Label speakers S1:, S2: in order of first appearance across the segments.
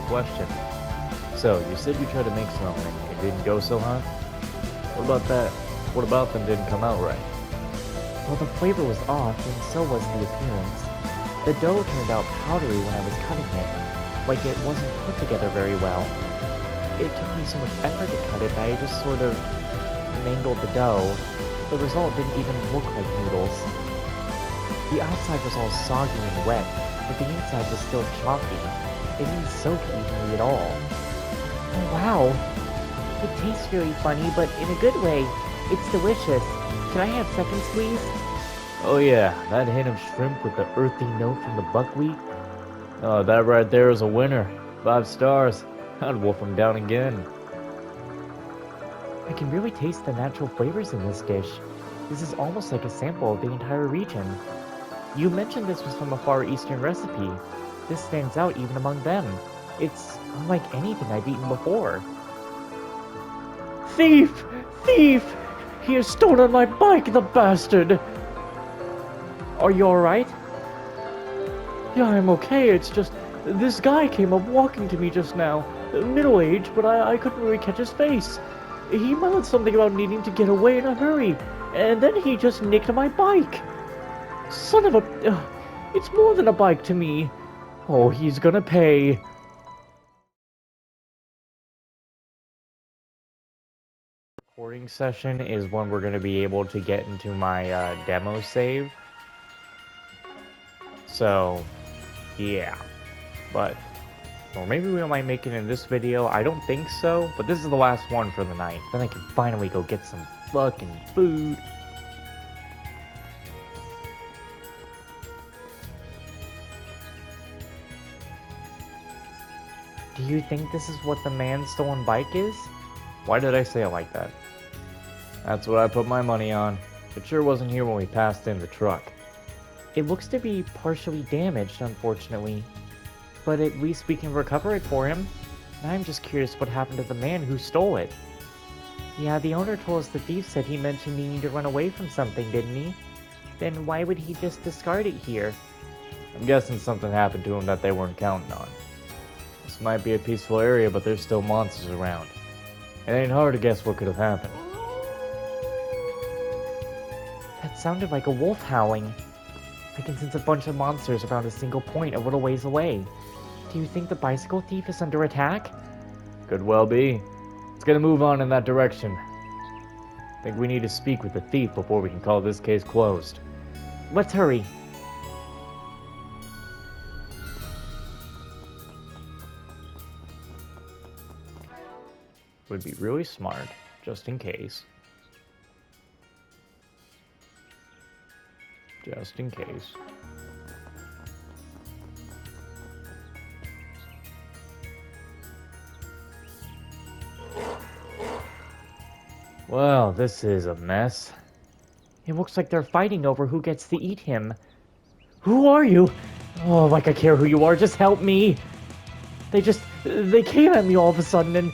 S1: question. So, you said you tried to make some and it didn't go so hot? What about that? What about them didn't come out right?
S2: Well, the flavor was off, and so was the appearance. The dough turned out powdery when I was cutting it, like it wasn't put together very well. It took me so much effort to cut it that I just sort of mangled the dough. The result didn't even look like noodles. The outside was all soggy and wet, but the inside was still chalky. It didn't soak evenly at all. Oh, wow! It tastes really funny, but in a good way. It's delicious. Can I have seconds, please?
S1: Oh yeah, that hint of shrimp with the earthy note from the buckwheat? Oh, that right there is a winner. 5 stars. I'd wolf them down again.
S2: I can really taste the natural flavors in this dish. This is almost like a sample of the entire region. You mentioned this was from a Far Eastern recipe. This stands out even among them. It's unlike anything I've eaten before.
S1: Thief! Thief! He has stolen my bike, the bastard!
S2: Are you alright?
S1: Yeah, I'm okay. It's just, this guy came up walking to me just now. Middle-aged, but I couldn't really catch his face. He muttered something about needing to get away in a hurry, and then he just nicked my bike. Son of a... it's more than a bike to me. Oh, he's gonna pay. Recording session is when we're gonna be able to get into my demo save. So, yeah. But, or maybe we might make it in this video. I don't think so, but this is the last one for the night. Then I can finally go get some fucking food.
S2: Do you think this is what the man's stolen bike is?
S1: Why did I say it like that? That's what I put my money on. It sure wasn't here when we passed in the truck.
S2: It looks to be partially damaged, unfortunately. But at least we can recover it for him. And I'm just curious what happened to the man who stole it. Yeah, the owner told us the thief said he mentioned needing to run away from something, didn't he? Then why would he just discard it here?
S1: I'm guessing something happened to him that they weren't counting on. This might be a peaceful area, but there's still monsters around. It ain't hard to guess what could have happened.
S2: That sounded like a wolf howling. I can sense a bunch of monsters around a single point a little ways away. Do you think the bicycle thief is under attack?
S1: Could well be. Let's get a move on in that direction. I think we need to speak with the thief before we can call this case closed.
S2: Let's hurry.
S1: Would be really smart, just in case. Just in case. Well, this is a mess.
S2: It looks like they're fighting over who gets to eat him. Who are you? Oh, like I care who you are, just help me. They came at me all of a sudden and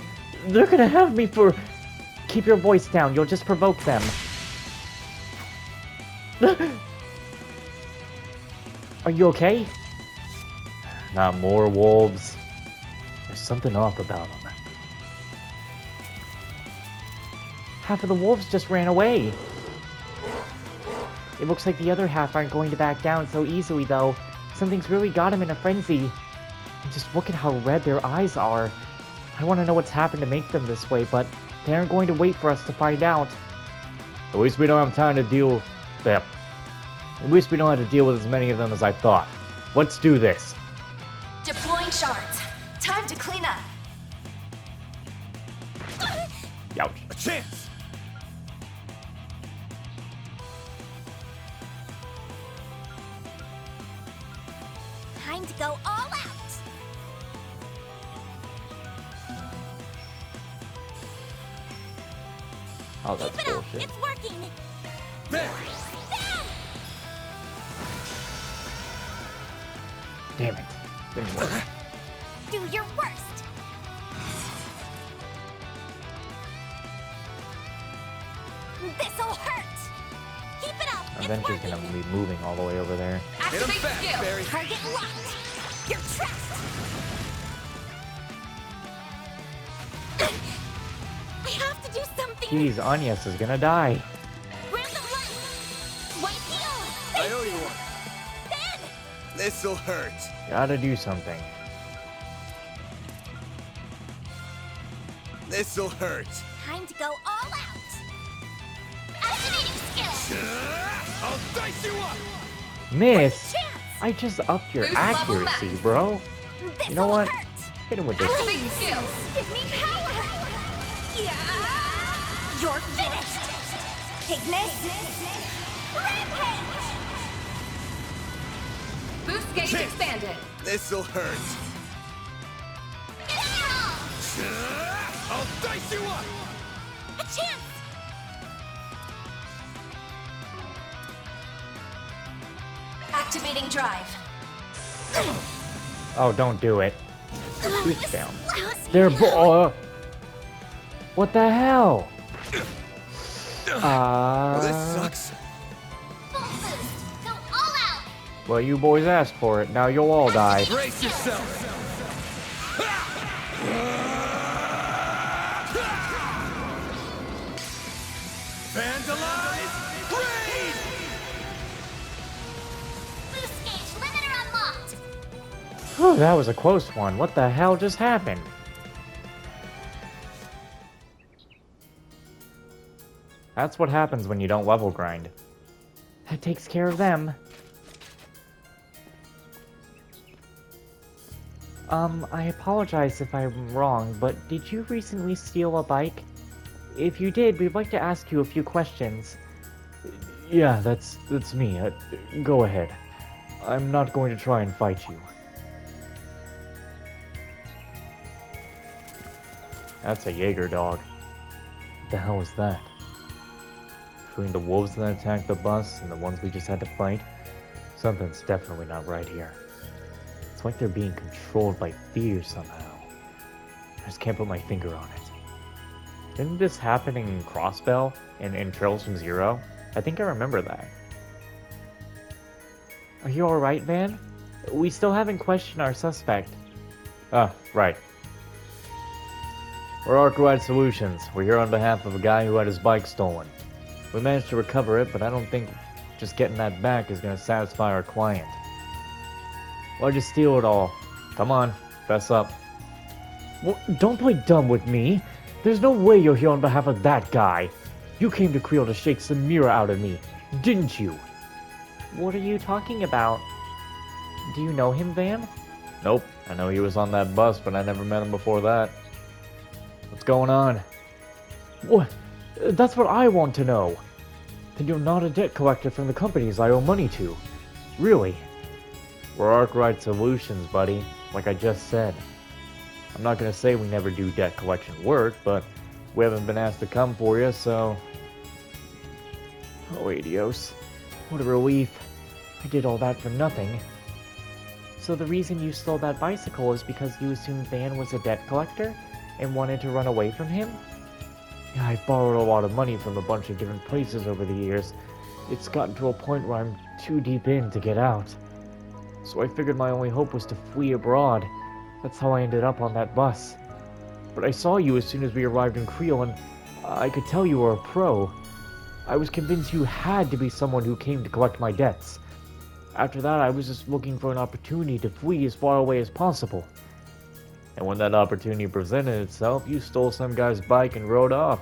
S2: they're gonna have me for... Keep your voice down, you'll just provoke them. Are you okay?
S1: Not more wolves. There's something off about them.
S2: Half of the wolves just ran away. It looks like the other half aren't going to back down so easily, though. Something's really got them in a frenzy. And just look at how red their eyes are. I want to know what's happened to make them this way, but they aren't going to wait for us to find out.
S1: At least we don't have time to deal with them. At least we don't have to deal with as many of them as I thought. Let's do this.
S3: Deploying shards. Time to clean up.
S1: Ouch.
S4: A chance!
S3: Time to go all out.
S1: Oh, that's
S3: Keep it up.
S1: bullshit.
S3: It's working.
S4: There!
S1: Damn it. Didn't work.
S3: Do your worst. This'll hurt. Keep it up.
S1: Eventually
S3: It's
S1: gonna
S3: working.
S1: be moving all the way over there.
S4: Hit him fast, Barry!
S3: Target locked. You're trapped.
S2: Geez, Agnes is gonna die.
S3: Random light. White heal.
S4: I owe you one.
S3: Then.
S4: This'll hurt.
S2: Gotta do something.
S4: This'll hurt.
S3: Time to go all out. Activating skill.
S4: I'll dice you up.
S2: Miss!
S3: Chance.
S2: I just upped your
S3: Boost level
S2: accuracy,
S3: max.
S2: bro.
S3: This'll
S2: You know what?
S3: hurt.
S2: Hit him with this.
S3: Activating skill. Give me power. Yeah. You're finished. Ignis. Rampage. Boost gauge
S4: Chance.
S3: expanded.
S4: This'll hurt. I'll dice you up.
S3: A chance. Activating drive.
S2: Oh, don't do it. Boost down.
S3: Lousy.
S2: They're what the hell?
S4: Well, this sucks.
S3: Full boost. Go all out.
S2: Well, you boys asked for it. Now you'll all die.
S4: Brace yourself. Vandalize! Raid!
S3: Boost gauge limiter unlocked.
S2: Whew, that was a close one. What the hell just happened? That's what happens when you don't level grind. That takes care of them. I apologize if I'm wrong, but did you recently steal a bike? If you did, we'd like to ask you a few questions. Yeah, that's me. Go ahead. I'm not going to try and fight you. That's a Jaeger dog. What the hell was that? Between the wolves that attacked the bus and the ones we just had to fight, something's definitely not right here. It's like they're being controlled by fear somehow. I just can't put my finger on it. Didn't this happen in Crossbell in Trails from Zero? I think I remember that. Are you alright, Van? We still haven't questioned our suspect. Ah, right. We're Arkwright Solutions. We're here on behalf of a guy who had his bike stolen. We managed to recover it, but I don't think just getting that back is going to satisfy our client. Why'd you steal it all? Come on, fess up. Well, don't play dumb with me. There's no way you're here on behalf of that guy. You came to Creel to shake Samira out of me, didn't you? What are you talking about? Do you know him, Van? Nope. I know he was on that bus, but I never met him before that. What's going on? What? That's what I want to know. Then you're not a debt collector from the companies I owe money to. Really? We're Arkwright Solutions, buddy, like I just said. I'm not gonna say we never do debt collection work, but we haven't been asked to come for you, so... Oh, adios. What a relief. I did all that for nothing. So the reason you stole that bicycle is because you assumed Van was a debt collector and wanted to run away from him? Yeah, I borrowed a lot of money from a bunch of different places over the years. It's gotten to a point where I'm too deep in to get out. So I figured my only hope was to flee abroad. That's how I ended up on that bus. But I saw you as soon as we arrived in Creel, and I could tell you were a pro. I was convinced you had to be someone who came to collect my debts. After that, I was just looking for an opportunity to flee as far away as possible. And when that opportunity presented itself, you stole some guy's bike and rode off,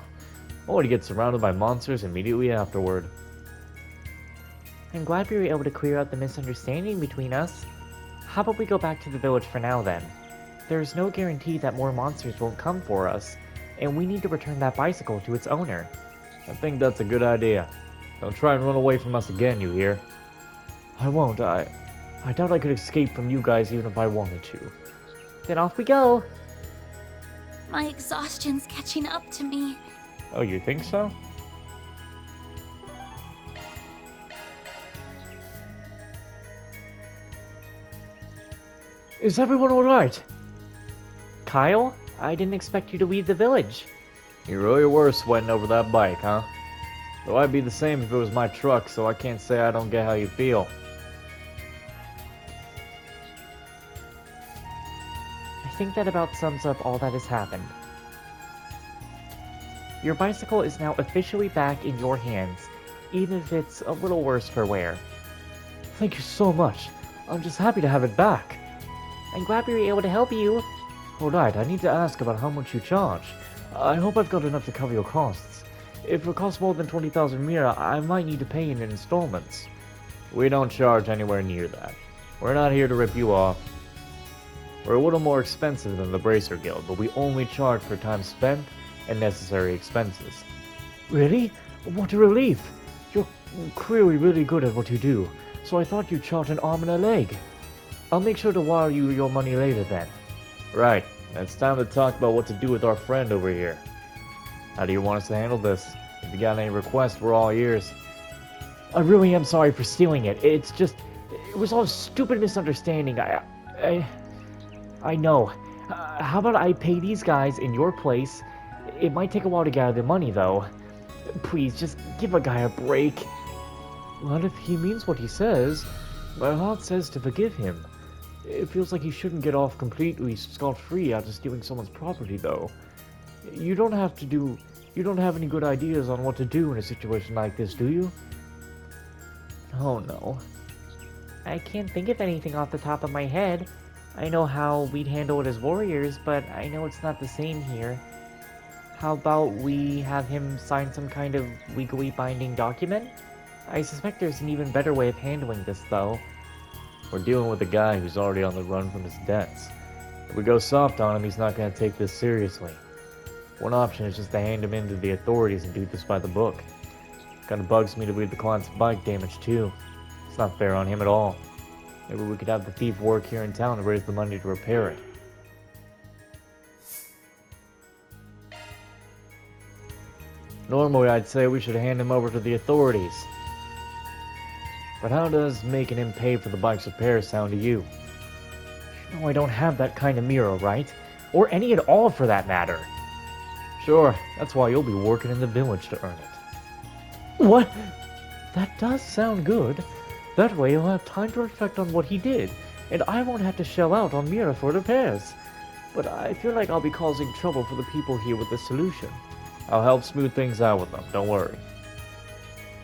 S2: only to get surrounded by monsters immediately afterward. I'm glad we were able to clear out the misunderstanding between us. How about we go back to the village for now, then? There's no guarantee that more monsters won't come for us, and we need to return that bicycle to its owner. I think that's a good idea. Don't try and run away from us again, you hear? I won't. I doubt I could escape from you guys even if I wanted to. Then off we go!
S3: My exhaustion's catching up to me.
S2: Oh, you think so? Is everyone alright? Kyle, I didn't expect you to leave the village. You really were sweating over that bike, huh? Though I'd be the same if it was my truck, so I can't say I don't get how you feel. I think that about sums up all that has happened. Your bicycle is now officially back in your hands, even if it's a little worse for wear.
S1: Thank you so much. I'm just happy to have it back.
S2: I'm glad we were able to help you.
S1: Alright, I need to ask about how much you charge. I hope I've got enough to cover your costs. If it costs more than 20,000 mira, I might need to pay in installments. We don't charge anywhere near that. We're not here to rip you off. We're a little more expensive than the Bracer Guild, but we only charge for time spent and necessary expenses.
S2: Really? What a relief! You're clearly really good at what you do, so I thought you'd charge an arm and a leg. I'll make sure to wire you your money later then.
S1: Right, it's time to talk about what to do with our friend over here. How do you want us to handle this? If you got any requests, we're all ears.
S2: I really am sorry for stealing it. It's just... It was all a stupid misunderstanding. I know. How about I pay these guys in your place? It might take a while to gather the money, though. Please, just give a guy a break.
S1: Well, if he means what he says, my heart says to forgive him. It feels like he shouldn't get off completely scot-free after stealing someone's property, though. You don't have any good ideas on what to do in a situation like this, do you?
S2: Oh no. I can't think of anything off the top of my head. I know how we'd handle it as warriors, but I know it's not the same here. How about we have him sign some kind of legally binding document? I suspect there's an even better way of handling this, though.
S1: We're dealing with a guy who's already on the run from his debts. If we go soft on him, he's not going to take this seriously. One option is just to hand him in to the authorities and do this by the book. Kinda bugs me to leave the client's bike damaged too. It's not fair on him at all. Maybe we could have the thief work here in town to raise the money to repair it. Normally I'd say we should hand him over to the authorities. But how does making him pay for the bike's repair sound to you?
S2: You know I don't have that kind of mirror, right? Or any at all for that matter.
S1: Sure, that's why you'll be working in the village to earn it.
S2: What?
S1: That does sound good. That way he'll have time to reflect on what he did, and I won't have to shell out on Mira for repairs. But I feel like I'll be causing trouble for the people here with the solution. I'll help smooth things out with them, don't worry.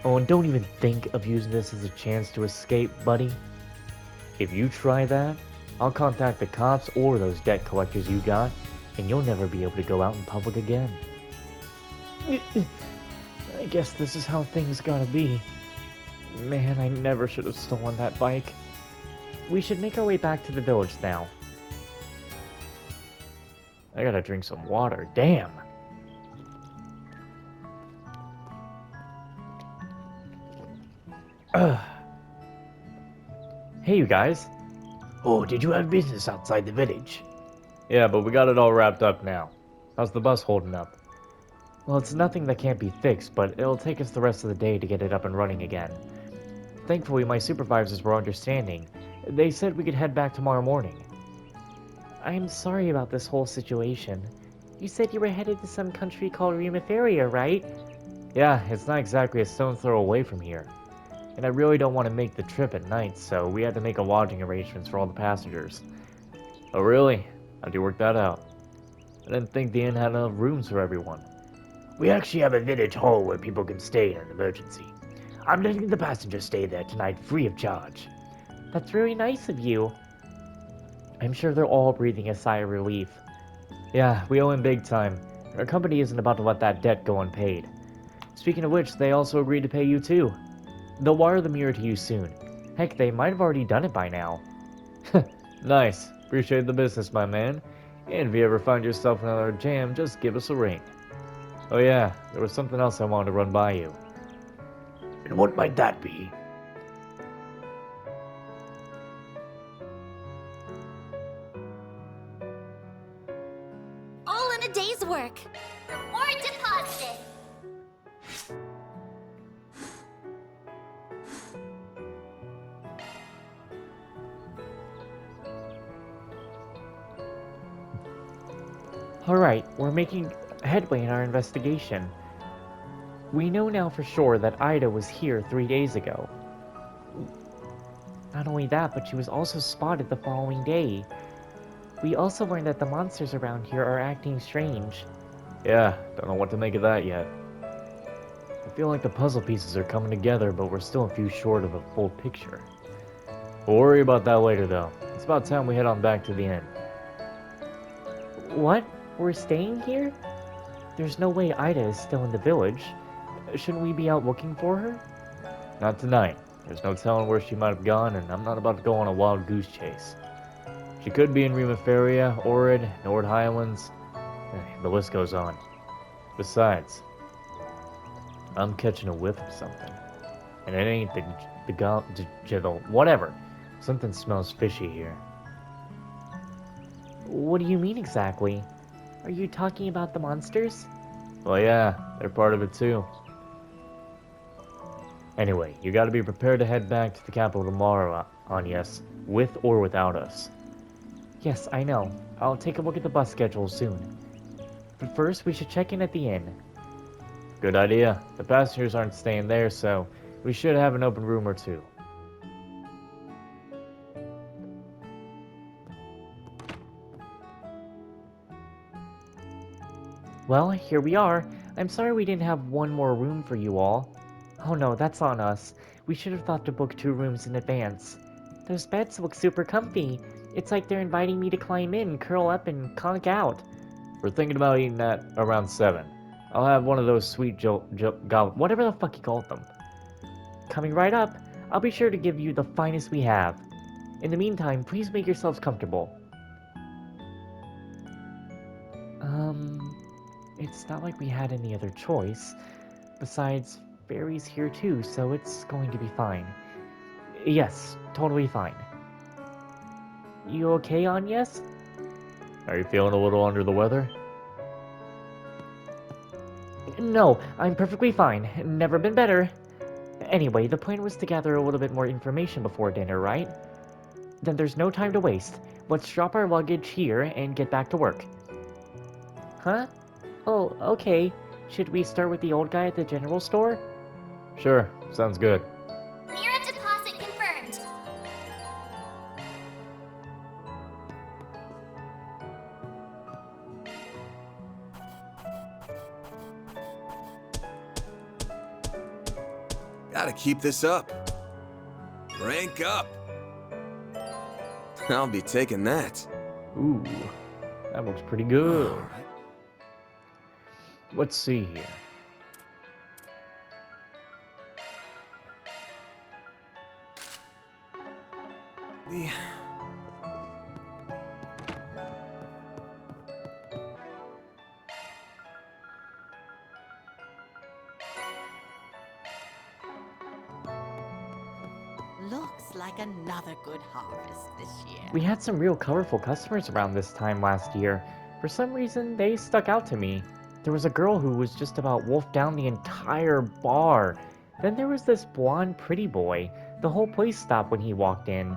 S2: Oh, and don't even think of using this as a chance to escape, buddy.
S1: If you try that, I'll contact the cops or those debt collectors you got, and you'll never be able to go out in public again.
S2: I guess this is how things gotta be. Man, I never should have stolen that bike. We should make our way back to the village now.
S1: I gotta drink some water, damn!
S2: Hey, you guys.
S5: Oh, did you have business outside the village?
S1: Yeah, but we got it all wrapped up now. How's the bus holding up?
S2: Well, it's nothing that can't be fixed, but it'll take us the rest of the day to get it up and running again. Thankfully, my supervisors were understanding. They said we could head back tomorrow morning. I'm sorry about this whole situation. You said you were headed to some country called Rimaferia, right?
S1: Yeah, it's not exactly a stone's throw away from here. And I really don't want to make the trip at night, so we had to make a lodging arrangements for all the passengers. Oh really? How'd you work that out? I didn't think the inn had enough rooms for everyone.
S5: We actually have a village hall where people can stay in an emergency. I'm letting the passengers stay there tonight free of charge.
S2: That's really nice of you. I'm sure they're all breathing a sigh of relief.
S1: Yeah, we owe him big time. Our company isn't about to let that debt go unpaid. Speaking of which, they also agreed to pay you too.
S2: They'll wire the mirror to you soon. Heck, they might have already done it by now.
S1: Nice. Appreciate the business, my man. And if you ever find yourself in another jam, just give us a ring. Oh yeah, there was something else I wanted to run by you.
S5: And what might that be?
S3: All in a day's work. Reward deposited.
S2: Alright, we're making headway in our investigation. We know now for sure that Ida was here 3 days ago. Not only that, but she was also spotted the following day. We also learned that the monsters around here are acting strange.
S1: Yeah, don't know what to make of that yet. I feel like the puzzle pieces are coming together, but we're still a few short of a full picture. We'll worry about that later, though. It's about time we head on back to the inn.
S2: What? We're staying here? There's no way Ida is still in the village. Shouldn't we be out looking for her?
S1: Not tonight. There's no telling where she might have gone, and I'm not about to go on a wild goose chase. She could be in Rimaferia, Orid, Nord Highlands. The list goes on. Besides, I'm catching a whiff of something. And it ain't whatever. Something smells fishy here.
S2: What do you mean exactly? Are you talking about the monsters?
S1: Well, yeah, they're part of it too. Anyway, you gotta be prepared to head back to the capital tomorrow, Agnes, with or without us.
S2: Yes, I know. I'll take a look at the bus schedule soon. But first, we should check in at the inn.
S1: Good idea. The passengers aren't staying there, so we should have an open room or two.
S2: Well, here we are. I'm sorry we didn't have one more room for you all. Oh no, that's on us. We should have thought to book 2 rooms in advance. Those beds look super comfy. It's like they're inviting me to climb in, curl up, and conk out.
S1: We're thinking about eating at around 7. I'll have one of those sweet
S2: Whatever the fuck you called them. Coming right up. I'll be sure to give you the finest we have. In the meantime, please make yourselves comfortable. It's not like we had any other choice. Besides, Barry's here too, so it's going to be fine. Yes, totally fine. You okay, Agnes?
S1: Are you feeling a little under the weather?
S2: No, I'm perfectly fine. Never been better. Anyway, the plan was to gather a little bit more information before dinner, right? Then there's no time to waste. Let's drop our luggage here and get back to work. Huh? Oh, okay. Should we start with the old guy at the general store?
S1: Sure, sounds good.
S3: Mira deposit confirmed.
S4: Gotta keep this up. Rank up. I'll be taking that.
S1: Ooh, that looks pretty good.
S4: All right.
S1: Let's see here.
S4: The
S6: Looks like another good harvest this year.
S2: We had some real colorful customers around this time last year. For some reason, they stuck out to me. There was a girl who was just about wolfed down the entire bar. Then there was this blonde pretty boy. The whole place stopped when he walked in.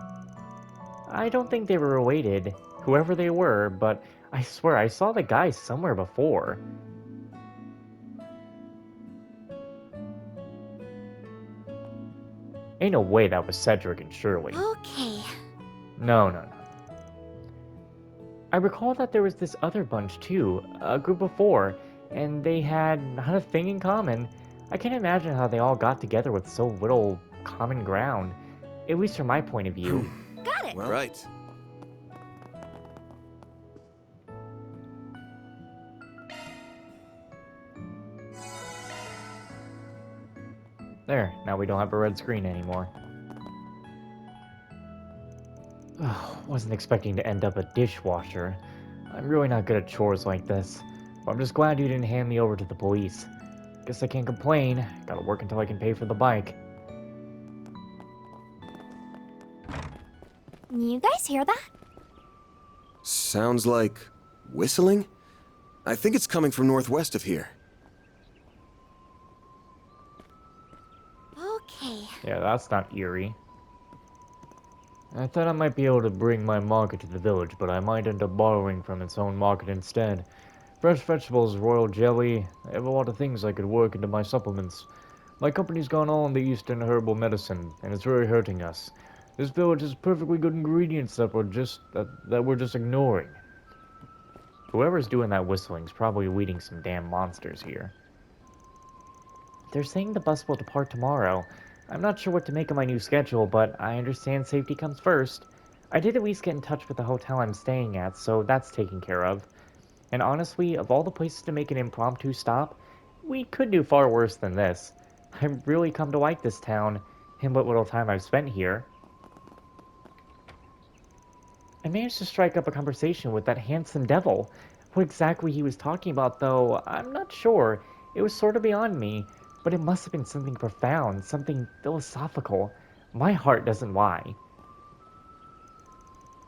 S2: I don't think they were related, whoever they were, but I swear I saw the guy somewhere before.
S1: Ain't no way that was Cedric and Shirley.
S3: Okay.
S1: No.
S2: I recall that there was this other bunch too, a group of 4, and they had not a thing in common. I can't imagine how they all got together with so little common ground, at least from my point of view.
S3: Got it.
S4: well, right.
S1: There, now we don't have a red screen anymore.
S2: Wasn't expecting to end up a dishwasher. I'm really not good at chores like this. But I'm just glad you didn't hand me over to the police. Guess I can't complain. Gotta work until I can pay for the bike.
S3: You guys hear that?
S4: Sounds like whistling? I think it's coming from northwest of here.
S3: Okay.
S1: Yeah, that's not eerie. I thought I might be able to bring my market to the village, but I might end up borrowing from its own market instead. Fresh vegetables, royal jelly, I have a lot of things I could work into my supplements. My company's gone all in the eastern herbal medicine, and it's really hurting us. This village has perfectly good ingredients that we're just ignoring.
S2: Whoever's doing that whistling's probably leading some damn monsters here. They're saying the bus will depart tomorrow. I'm not sure what to make of my new schedule, but I understand safety comes first. I did at least get in touch with the hotel I'm staying at, so that's taken care of. And honestly, of all the places to make an impromptu stop, we could do far worse than this. I've really come to like this town, and what little time I've spent here. I managed to strike up a conversation with that handsome devil. What exactly he was talking about, though, I'm not sure. It was sort of beyond me, but it must have been something profound, something philosophical. My heart doesn't lie.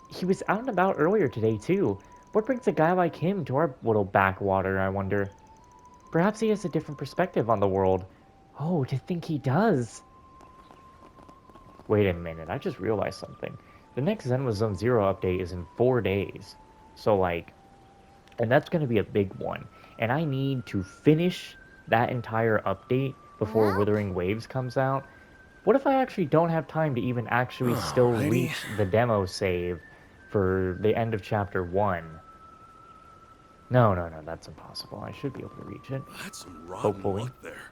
S2: He was out and about earlier today, too. What brings a guy like him to our little backwater, I wonder? Perhaps he has a different perspective on the world. Oh, to think he does. Wait a minute, I just realized something. The next Zenwa Zone Zero update is in 4 days. So, like, and that's going to be a big one. And I need to finish that entire update before
S3: Well,
S2: Withering Waves comes out. What if I actually don't have time to even actually still
S4: Alrighty.
S2: reach the demo save for the end of Chapter 1? No, no, no, that's impossible. I should be able to reach it.
S4: That's some rotten
S2: Hopefully.
S4: luck there.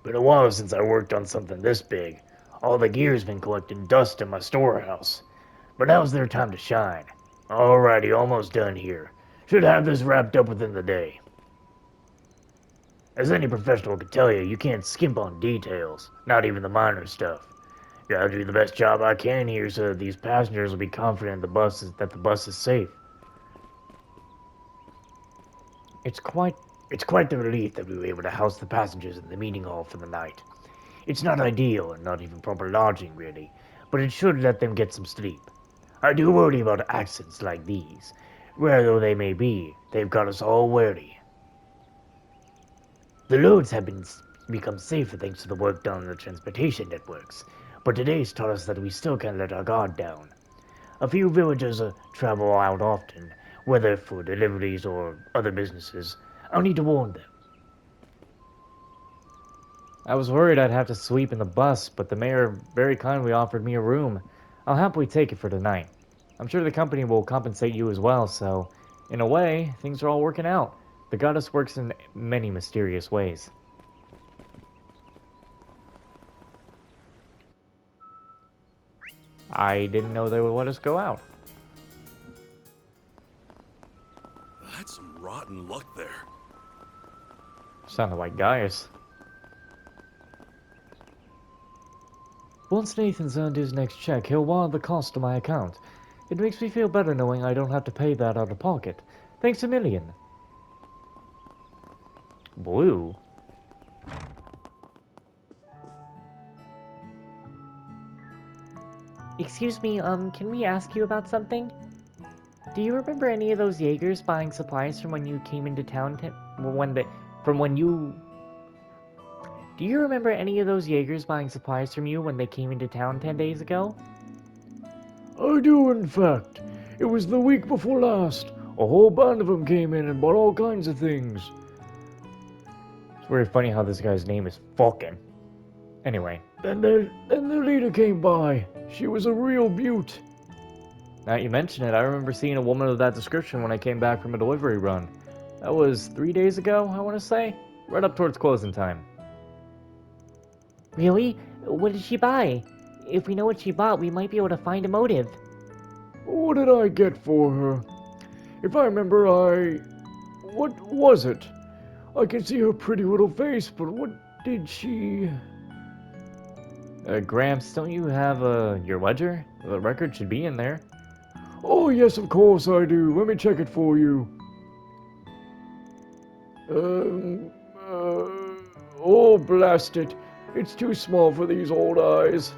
S5: Been a while since I worked on something this big. All the gear's been collecting dust in my storehouse. But now's their time to shine. Alrighty, almost done here. Should have this wrapped up within the day. As any professional can tell you, you can't skimp on details, not even the minor stuff. Gotta do the best job I can here so that these passengers will be confident that the bus is safe. It's quite it's quite the relief that we were able to house the passengers in the meeting hall for the night. It's not ideal and not even proper lodging really, but it should let them get some sleep. I do worry about accidents like these. Rare though they may be, they've got us all wary. The roads have become safer thanks to the work done on the transportation networks, but today's taught us that we still can't let our guard down. A few villagers travel out often, whether for deliveries or other businesses. I'll need to warn them.
S2: I was worried I'd have to sleep in the bus, but the mayor very kindly offered me a room. I'll happily take it for tonight. I'm sure the company will compensate you as well, so, in a way, things are all working out. The goddess works in many mysterious ways. I didn't know they would let us go out.
S4: That's some rotten luck there.
S2: Sounded like Gaius. Once Nathan's earned his next check, he'll wire the cost to my account. It makes me feel better knowing I don't have to pay that out of pocket. Thanks a million. Blue?
S7: Excuse me, can we ask you about something? Do you remember any of those Jaegers buying supplies from when you came into town? Do you remember any of those Jaegers buying supplies from you when they came into town 10 days ago?
S1: I do, in fact. It was the week before last. A whole band of them came in and bought all kinds of things.
S2: It's very funny how this guy's name is Falcon. Anyway,
S1: Then their leader came by. She was a real beaut.
S2: now you mention it, I remember seeing a woman of that description when I came back from a delivery run. That was 3 days ago, I want to say? Right up towards closing time.
S7: Really? What did she buy? If we know what she bought, we might be able to find a motive.
S1: What did I get for her? If I remember, what was it? I can see her pretty little face, but what did she...
S2: Gramps, don't you have, your ledger? The record should be in there.
S1: Oh, yes, of course I do. Let me check it for you. Oh, blast it. It's too small for these old eyes.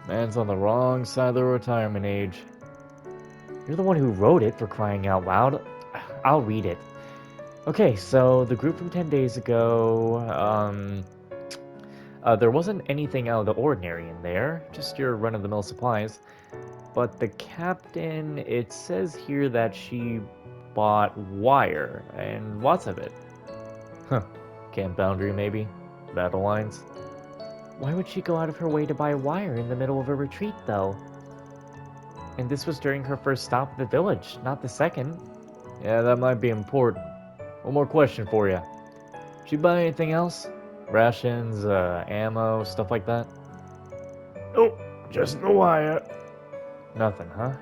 S2: Man's on the wrong side of the retirement age.
S7: You're the one who wrote it, for crying out loud. I'll read it.
S2: Okay, so the group from 10 days ago, there wasn't anything out of the ordinary in there, just your run-of-the-mill supplies. But the captain, it says here that she bought wire, and lots of it. Huh. Camp Boundary, maybe? Battle lines?
S7: Why would she go out of her way to buy wire in the middle of a retreat, though?
S2: And this was during her first stop at the village, not the second.
S1: Yeah, that might be important. One more question for you. She buy anything else? Rations, ammo, stuff like that?
S5: Nope, just the wire.
S1: Nothing, huh?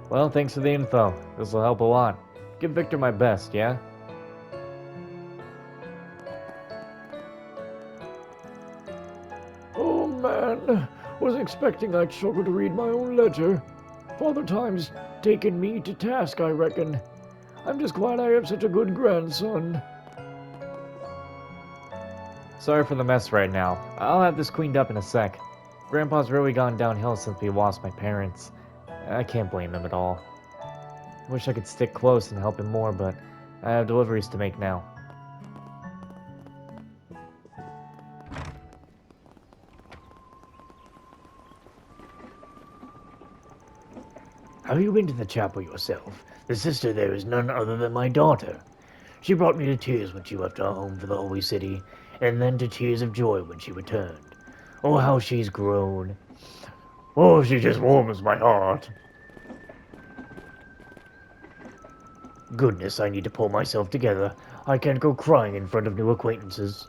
S1: Well, thanks for the info. This'll help a lot. Give Victor my best, yeah?
S5: Oh man, was expecting I'd struggle to read my own ledger. Father Time's taken me to task, I reckon. I'm just glad I have such a good grandson.
S1: Sorry for the mess right now. I'll have this cleaned up in a sec. Grandpa's really gone downhill since we lost my parents. I can't blame him at all. Wish I could stick close and help him more, but I have deliveries to make now.
S5: Have you been to the chapel yourself? The sister there is none other than my daughter. She brought me to tears when she left our home for the Holy City, and then to tears of joy when she returned. Oh, how she's grown. Oh, she just warms my heart. Goodness, I need to pull myself together. I can't go crying in front of new acquaintances.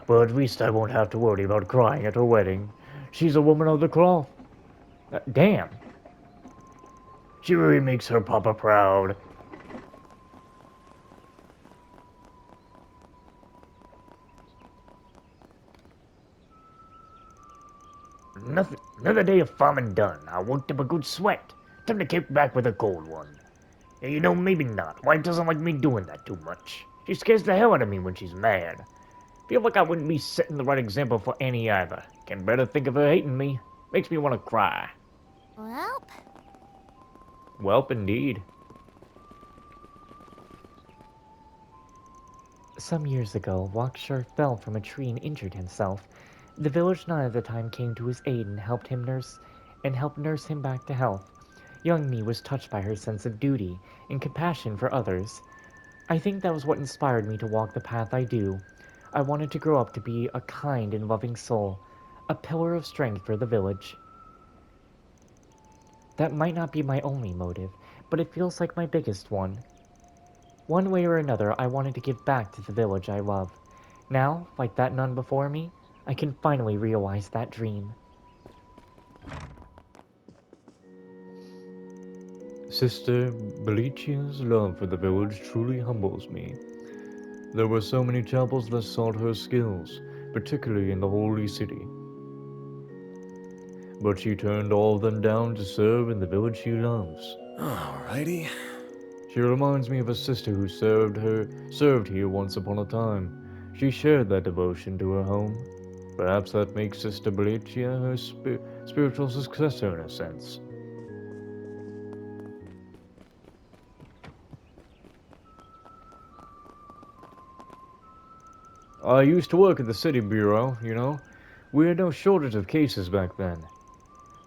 S5: Well, at least I won't have to worry about crying at her wedding. She's a woman of the cloth.
S1: Damn.
S5: She really makes her papa proud. Another day of farming done. I worked up a good sweat. Time to kick back with a cold one. And you know, maybe not. Wife doesn't like me doing that too much. She scares the hell out of me when she's mad. Feel like I wouldn't be setting the right example for Annie either. Can better think of her hating me. Makes me want to cry.
S3: Well,
S1: Welp, indeed.
S2: Some years ago, Wakshar fell from a tree and injured himself. The village nun at the time came to his aid and helped nurse him back to health. Young me was touched by her sense of duty and compassion for others. I think that was what inspired me to walk the path I do. I wanted to grow up to be a kind and loving soul, a pillar of strength for the village. That might not be my only motive, but it feels like my biggest one. One way or another, I wanted to give back to the village I love. Now, like that nun before me, I can finally realize that dream.
S1: Sister Belicia's love for the village truly humbles me. There were so many chapels that sought her skills, particularly in the Holy City. But she turned all of them down to serve in the village she loves.
S4: Alrighty.
S1: She reminds me of a sister who served here once upon a time. She shared that devotion to her home. Perhaps that makes Sister Belicia her spiritual successor in a sense. I used to work at the city bureau, you know. We had no shortage of cases back then.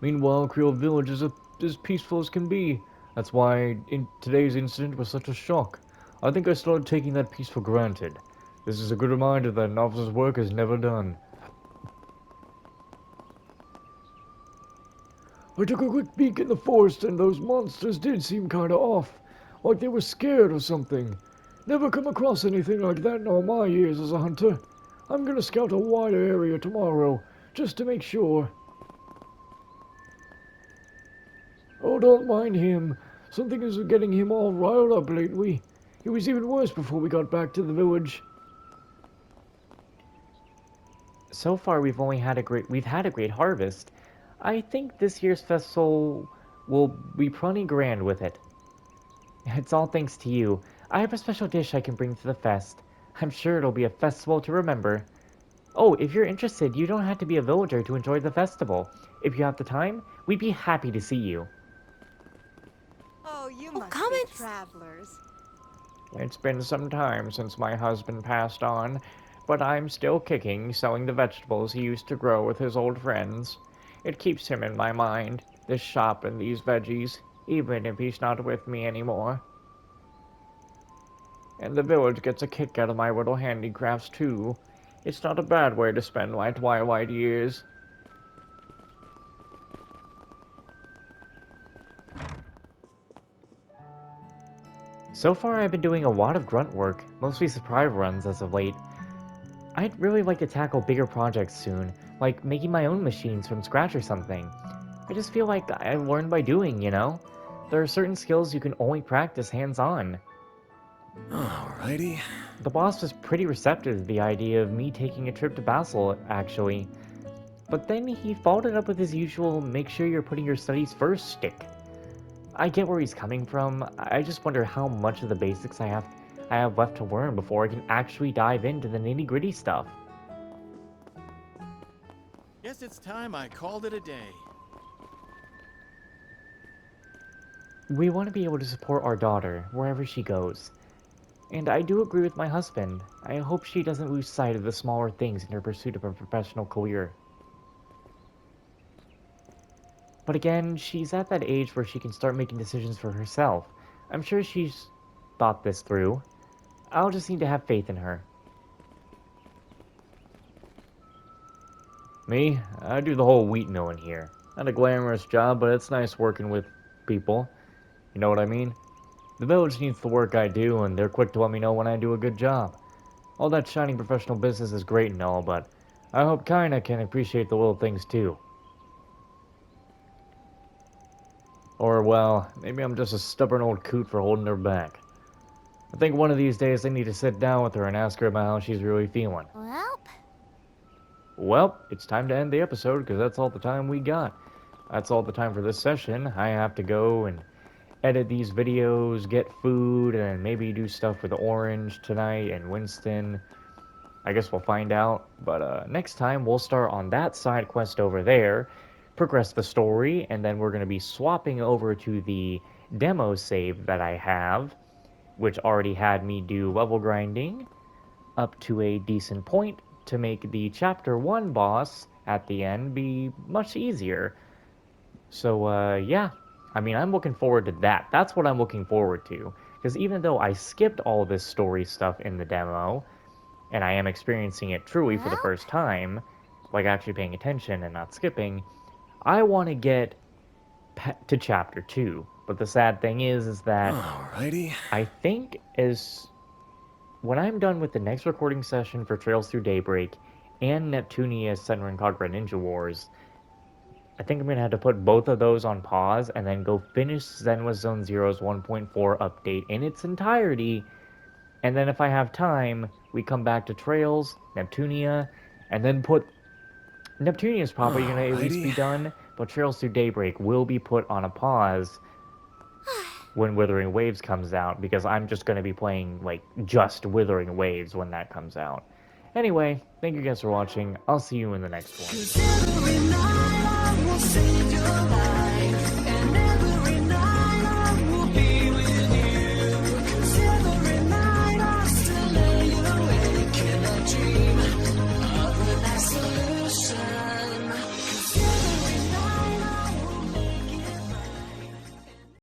S1: Meanwhile, Creole Village is as peaceful as can be. That's why today's incident was such a shock. I think I started taking that peace for granted. This is a good reminder that an officer's work is never done.
S5: I took a quick peek in the forest and those monsters did seem kinda off. Like they were scared or something. Never come across anything like that in all my years as a hunter. I'm gonna scout a wider area tomorrow, just to make sure. Oh, don't mind him. Something is getting him all riled up lately. It was even worse before we got back to the village.
S2: So far, we've had a great harvest. I think this year's festival will be pretty grand with it. It's all thanks to you. I have a special dish I can bring to the fest. I'm sure it'll be a festival to remember. Oh, if you're interested, you don't have to be a villager to enjoy the festival. If you have the time, we'd be happy to see you.
S6: Oh, you
S3: Oh,
S6: must
S3: comments?
S6: be travelers.
S1: It's been some time since my husband passed on, but I'm still kicking, selling the vegetables he used to grow with his old friends. It keeps him in my mind, this shop and these veggies, even if he's not with me anymore. And the village gets a kick out of my little handicrafts too. It's not a bad way to spend my twilight years.
S2: So far, I've been doing a lot of grunt work, mostly surprise runs as of late. I'd really like to tackle bigger projects soon, like making my own machines from scratch or something. I just feel like I learn by doing, you know? There are certain skills you can only practice hands-on.
S4: Alrighty.
S2: The boss was pretty receptive to the idea of me taking a trip to Basel, actually. But then he followed it up with his usual make sure you're putting your studies first shtick. I get where he's coming from. I just wonder how much of the basics I have left to learn before I can actually dive into the nitty-gritty stuff.
S8: Guess it's time I called it a day.
S2: We want to be able to support our daughter wherever she goes. And I do agree with my husband. I hope she doesn't lose sight of the smaller things in her pursuit of a professional career. But again, she's at that age where she can start making decisions for herself. I'm sure she's thought this through. I'll just need to have faith in her.
S1: Me? I do the whole wheat milling here. Not a glamorous job, but it's nice working with people. You know what I mean? The village needs the work I do, and they're quick to let me know when I do a good job. All that shining professional business is great and all, but I hope Kaina can appreciate the little things too. Or, well, maybe I'm just a stubborn old coot for holding her back. I think one of these days I need to sit down with her and ask her about how she's really feeling.
S3: Well,
S1: Well, it's time to end the episode because that's all the time we got. That's all the time for this session. I have to go and edit these videos, get food, and maybe do stuff with Orange tonight and Winston. I guess we'll find out. But next time we'll start on that side quest over there, progress the story, and then we're going to be swapping over to the demo save that I have, which already had me do level grinding up to a decent point to make the chapter 1 boss at the end be much easier. So yeah, I mean, I'm looking forward to that. That's what I'm looking forward to. Because even though I skipped all this story stuff in the demo, and I am experiencing it truly for the first time, like actually paying attention and not skipping, I want to get to chapter 2. But the sad thing is that
S4: Alrighty.
S1: I think when I'm done with the next recording session for Trails Through Daybreak and Neptunia's Senran Kagura Ninja Wars, I think I'm going to have to put both of those on pause and then go finish Zenwa Zone Zero's 1.4 update in its entirety. And then if I have time, we come back to Trails, Neptunia, and then put... Neptunia's probably going to at least be done, but Trails Through Daybreak will be put on a pause when Withering Waves comes out, because I'm just going to be playing, like, just Withering Waves when that comes out. Anyway, thank you guys for watching. I'll see you in the next one.
S9: Every night I will save your life.